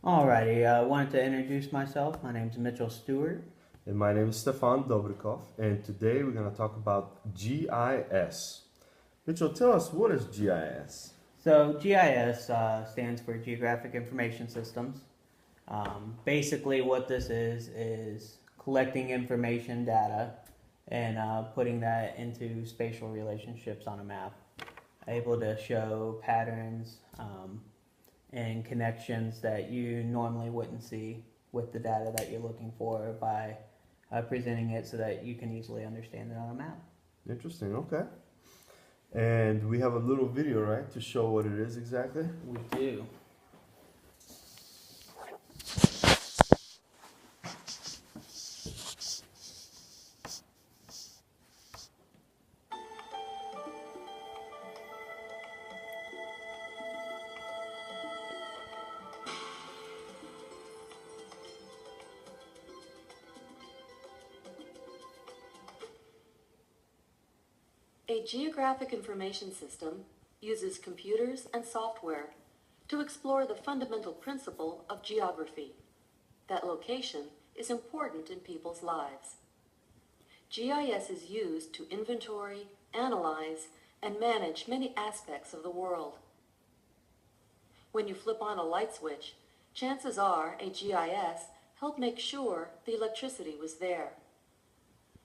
Alrighty, I wanted to introduce myself. My name is Mitchell Stewart. And my name is Stefan Dobrikov, and today we're going to talk about GIS. Mitchell, tell us, what is GIS? So GIS stands for Geographic Information Systems. Basically what this is collecting information data and putting that into spatial relationships on a map. Able to show patterns and connections that you normally wouldn't see with the data that you're looking for by presenting it so that you can easily understand it on a map. Interesting, okay. And we have a little video, right, to show what it is exactly? We do. A geographic information system uses computers and software to explore the fundamental principle of geography, that location is important in people's lives. GIS is used to inventory, analyze, and manage many aspects of the world. When you flip on a light switch, chances are a GIS helped make sure the electricity was there.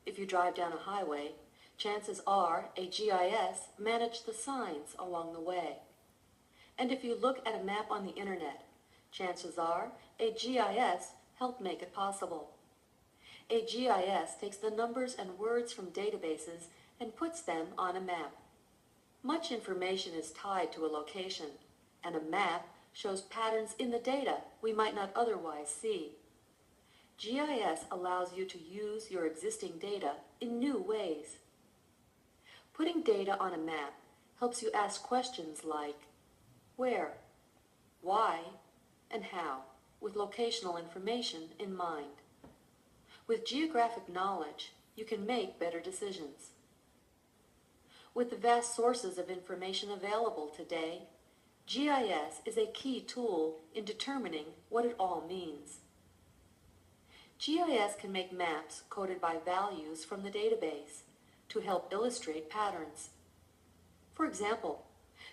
If you drive down a highway, chances are a GIS managed the signs along the way. And if you look at a map on the internet, chances are a GIS helped make it possible. A GIS takes the numbers and words from databases and puts them on a map. Much information is tied to a location, and a map shows patterns in the data we might not otherwise see. GIS allows you to use your existing data in new ways. Putting data on a map helps you ask questions like where, why, and how, with locational information in mind. With geographic knowledge, you can make better decisions. With the vast sources of information available today, GIS is a key tool in determining what it all means. GIS can make maps coded by values from the database to help illustrate patterns. For example,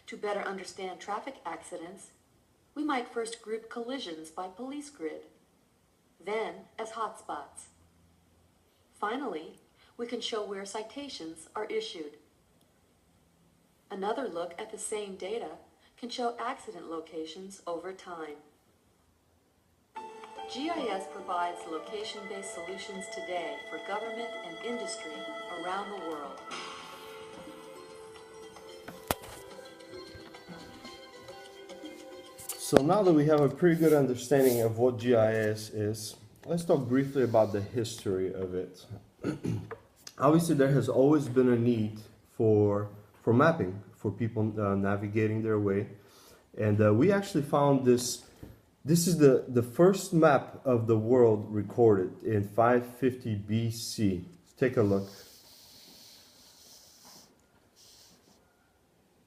to better understand traffic accidents, we might first group collisions by police grid, then as hotspots. Finally, we can show where citations are issued. Another look at the same data can show accident locations over time. GIS provides location-based solutions today for government and industry around the world. So now that we have a pretty good understanding of what GIS is, let's talk briefly about the history of it. Obviously, there has always been a need for mapping, for people navigating their way. And we actually found this. This is the first map of the world recorded in 550 BC. Take a look.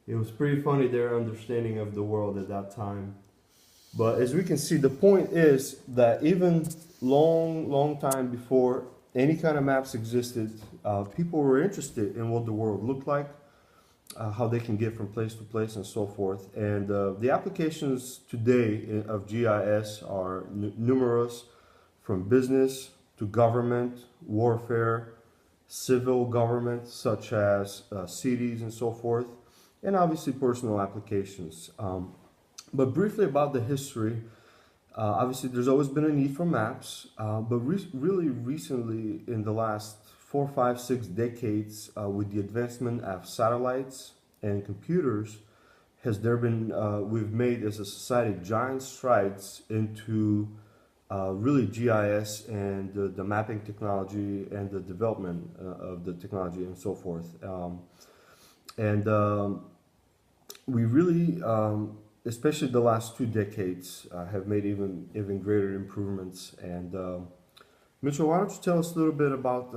It was pretty funny, their understanding of the world at that time. But as we can see, the point is that even long time before any kind of maps existed, people were interested in what the world looked like, how they can get from place to place and so forth. And the applications today of GIS are numerous, from business to government, warfare, civil government such as cities and so forth, and obviously personal applications. But briefly about the history, obviously there's always been a need for maps, but really recently in the last 4, 5, 6 decades, with the advancement of satellites and computers, we've made as a society giant strides into really GIS and the mapping technology and the development of the technology and so forth. We really, especially the last 2 decades, have made even greater improvements. And Mitchell, why don't you tell us a little bit about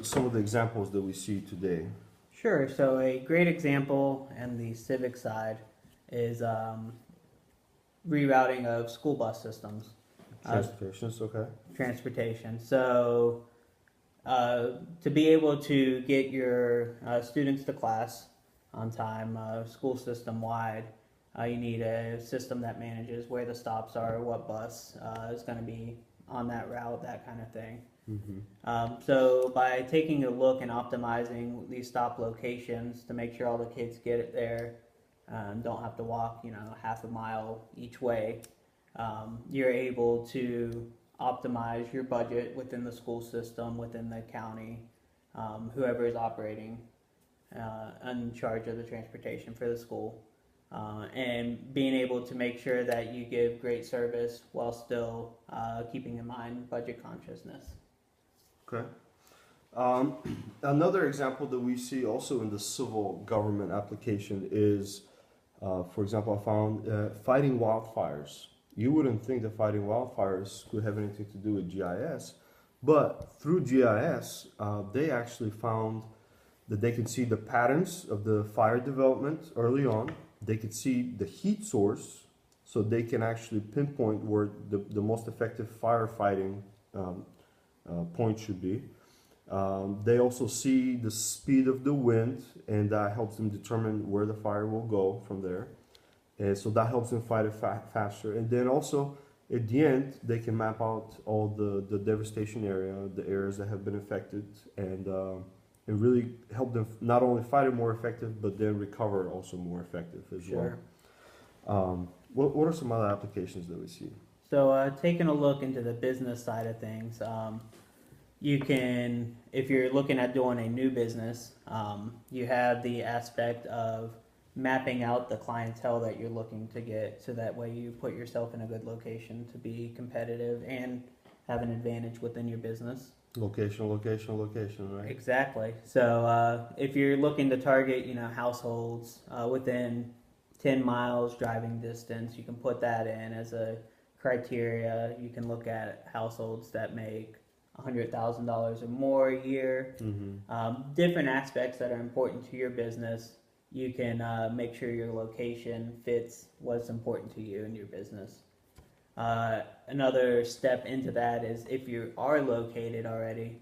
some of the examples that we see today? Sure. So a great example in the civic side is rerouting of school bus systems. Transportations, okay. Transportation. So to be able to get your students to class on time, school system wide, you need a system that manages where the stops are, what bus is going to be on that route, that kind of thing. So by taking a look and optimizing these stop locations to make sure all the kids get it there, don't have to walk, half a mile each way, you're able to optimize your budget within the school system, within the county, whoever is operating in charge of the transportation for the school, and being able to make sure that you give great service while still keeping in mind budget consciousness. Okay. Another example that we see also in the civil government application is, for example, I found fighting wildfires. You wouldn't think that fighting wildfires could have anything to do with GIS, but through GIS, they actually found that they can see the patterns of the fire development early on. They could see the heat source, so they can actually pinpoint where the most effective firefighting point should be. They also see the speed of the wind, and that helps them determine where the fire will go from there. And so that helps them fight it faster. And then also, at the end, they can map out all the devastation area, the areas that have been affected, and really help them not only fight it more effective, but then recover also more effective as well. What are some other applications that we see? So taking a look into the business side of things, you can, if you're looking at doing a new business, you have the aspect of mapping out the clientele that you're looking to get, so that way you put yourself in a good location to be competitive and have an advantage within your business. Location, right? Exactly. So if you're looking to target, households within 10 miles driving distance, you can put that in as a criteria. You can look at households that make $100,000 or more a year. Different aspects that are important to your business. You can make sure your location fits what's important to you and your business. Another step into that is if you are located already,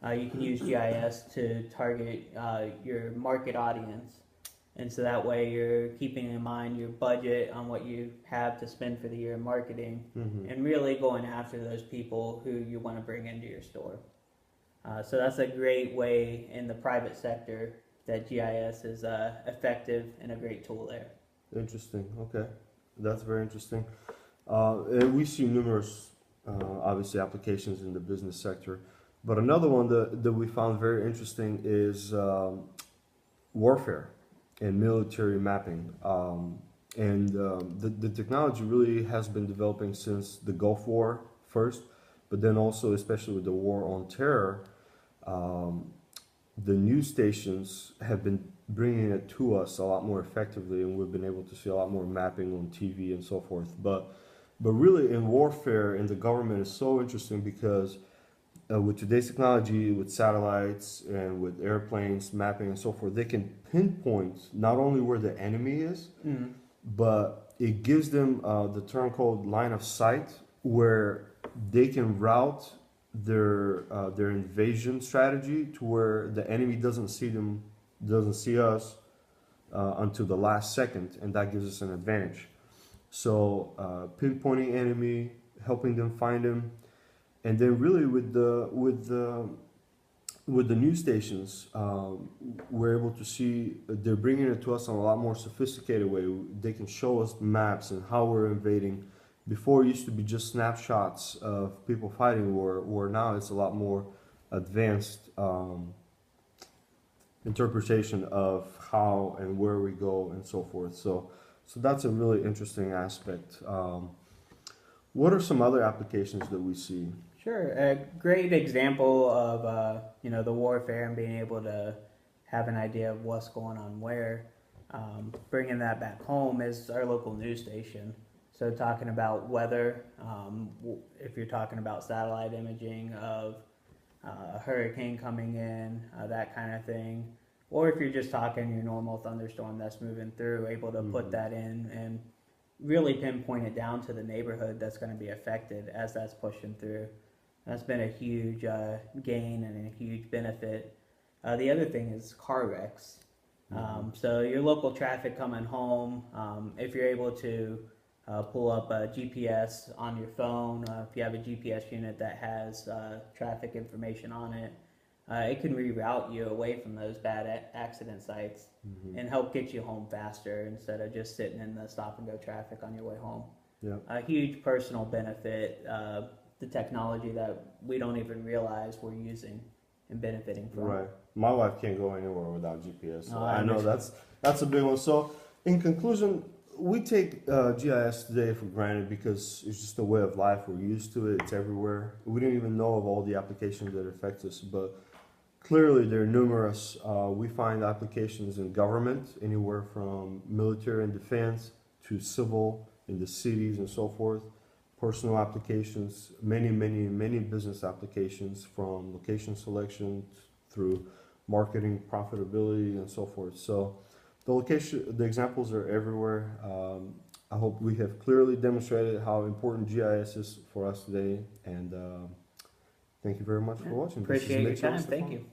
you can use GIS to target your market audience. And so that way you're keeping in mind your budget on what you have to spend for the year in marketing, and really going after those people who you want to bring into your store. So that's a great way in the private sector that GIS is effective and a great tool there. Interesting. Okay, that's very interesting. And we see numerous, obviously, applications in the business sector. But another one that we found very interesting is warfare and military mapping. The technology really has been developing since the Gulf War first, but then also, especially with the war on terror, the news stations have been bringing it to us a lot more effectively, and we've been able to see a lot more mapping on TV and so forth. But really, in warfare, in the government, is so interesting because with today's technology, with satellites and with airplanes mapping and so forth, they can pinpoint not only where the enemy is, but it gives them the term called line of sight, where they can route their invasion strategy to where the enemy doesn't see us until the last second, and that gives us an advantage. So pinpointing enemy, helping them find him, and then really with the news stations, we're able to see they're bringing it to us in a lot more sophisticated way. They can show us maps and how we're invading. Before, it used to be just snapshots of people fighting war, where now it's a lot more advanced interpretation of how and where we go and so forth. So that's a really interesting aspect. What are some other applications that we see? Sure. A great example of the warfare and being able to have an idea of what's going on where. Bringing that back home is our local news station. So talking about weather, if you're talking about satellite imaging of a hurricane coming in, that kind of thing, or if you're just talking your normal thunderstorm that's moving through, able to put that in and really pinpoint it down to the neighborhood that's going to be affected as that's pushing through. That's been a huge gain and a huge benefit. The other thing is car wrecks. So your local traffic coming home, if you're able to pull up a GPS on your phone, if you have a GPS unit that has traffic information on it, it can reroute you away from those bad accident sites and help get you home faster instead of just sitting in the stop and go traffic on your way home. Yeah. A huge personal benefit, the technology that we don't even realize we're using and benefiting from. Right. My wife can't go anywhere without GPS. So Oh, I know that's a big one. So in conclusion, we take GIS today for granted because it's just a way of life. We're used to it. It's everywhere. We didn't even know of all the applications that affect us, but clearly there are numerous. We find applications in government, anywhere from military and defense to civil in the cities and so forth. Personal applications, many business applications, from location selection through marketing, profitability, and so forth. So the examples are everywhere. I hope we have clearly demonstrated how important GIS is for us today, and thank you very much for watching. Appreciate your time. Thank you.